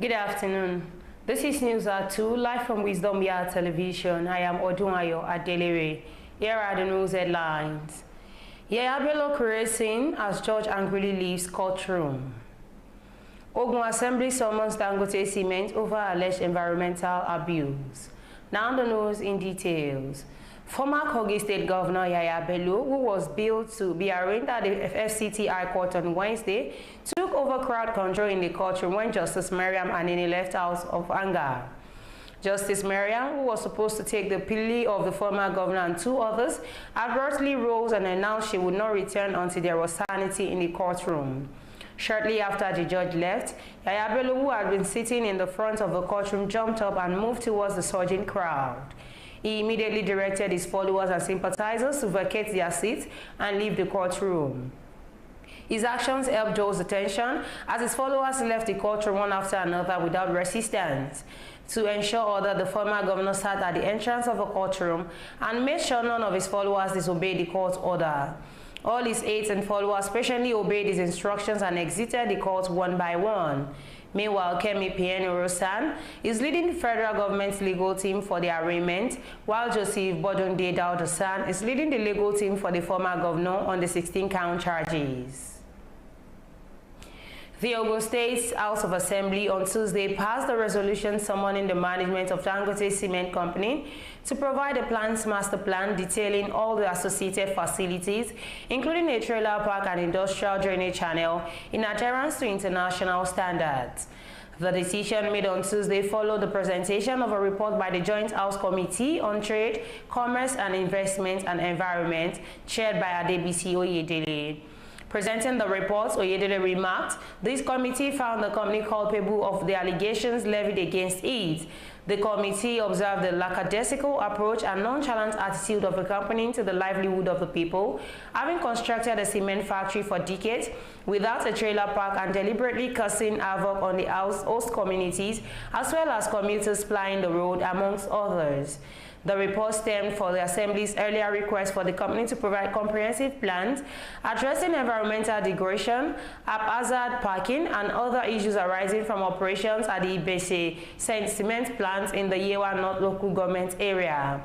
Good afternoon. This is News at 2, live from Wisdom Yard Television. I am Yahaya Delere. Here are the news headlines. Yahaya Belo creates scene as Judge Angrily leaves courtroom. Ogun Assembly summons Dangote Cement over alleged environmental abuse. Now the news in details. Former Kogi State Governor Yahaya Belo, who was billed to be arraigned at the FCT High Court on Wednesday, took over crowd control in the courtroom when Justice Mariam Anini left out of anger. Justice Mariam, who was supposed to take the plea of the former governor and two others, abruptly rose and announced she would not return until there was sanity in the courtroom. Shortly after the judge left, Yahaya Belo, who had been sitting in the front of the courtroom, jumped up and moved towards the surging crowd. He immediately directed his followers and sympathizers to vacate their seats and leave the courtroom. His actions helped draw attention as his followers left the courtroom one after another without resistance. To ensure that the former governor sat at the entrance of the courtroom and made sure none of his followers disobeyed the court order. All his aides and followers patiently obeyed his instructions and exited the court one by one. Meanwhile, Kemi Pieno-Rosan is leading the federal government's legal team for the arraignment, while Joseph Bodunde Daudasan is leading the legal team for the former governor on the 16-count charges. The Ogun State House of Assembly on Tuesday passed a resolution summoning the management of Dangote Cement Company to provide a plant's master plan detailing all the associated facilities, including a trailer park and industrial drainage channel, in adherence to international standards. The decision made on Tuesday followed the presentation of a report by the Joint House Committee on Trade, Commerce and Investment and Environment, chaired by Adebisi Oyedele. Presenting the report, Oyedele remarked, this committee found the company culpable of the allegations levied against it. The committee observed the lackadaisical approach and nonchalant attitude of the company to the livelihood of the people, having constructed a cement factory for decades without a trailer park and deliberately causing havoc on the host communities, as well as commuters plying the road, amongst others. The report stemmed from the Assembly's earlier request for the company to provide comprehensive plans addressing environmental degradation, haphazard parking, and other issues arising from operations at the Ibese cement plant in the Yewa North local government area.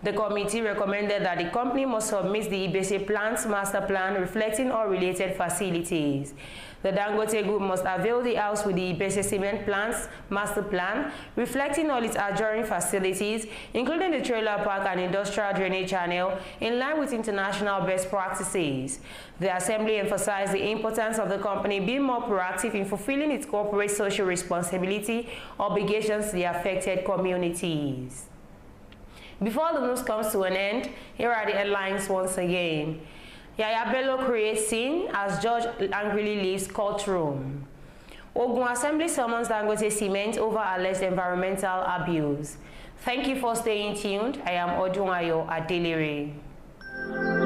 The committee recommended that the company must submit the Ibese plant's master plan reflecting all related facilities. The Dangote Group must avail the House with the Ibese cement plant's master plan, reflecting all its adjoining facilities, including the trailer park and industrial drainage channel, in line with international best practices. The Assembly emphasized the importance of the company being more proactive in fulfilling its corporate social responsibility obligations to the affected communities. Before the news comes to an end, here are the headlines once again. Yahaya Belo creates scene as Judge Angrily leaves courtroom. Ogun Assembly summons Dangote Cement over alleged environmental abuse. Thank you for staying tuned. I am Yahaya Delere.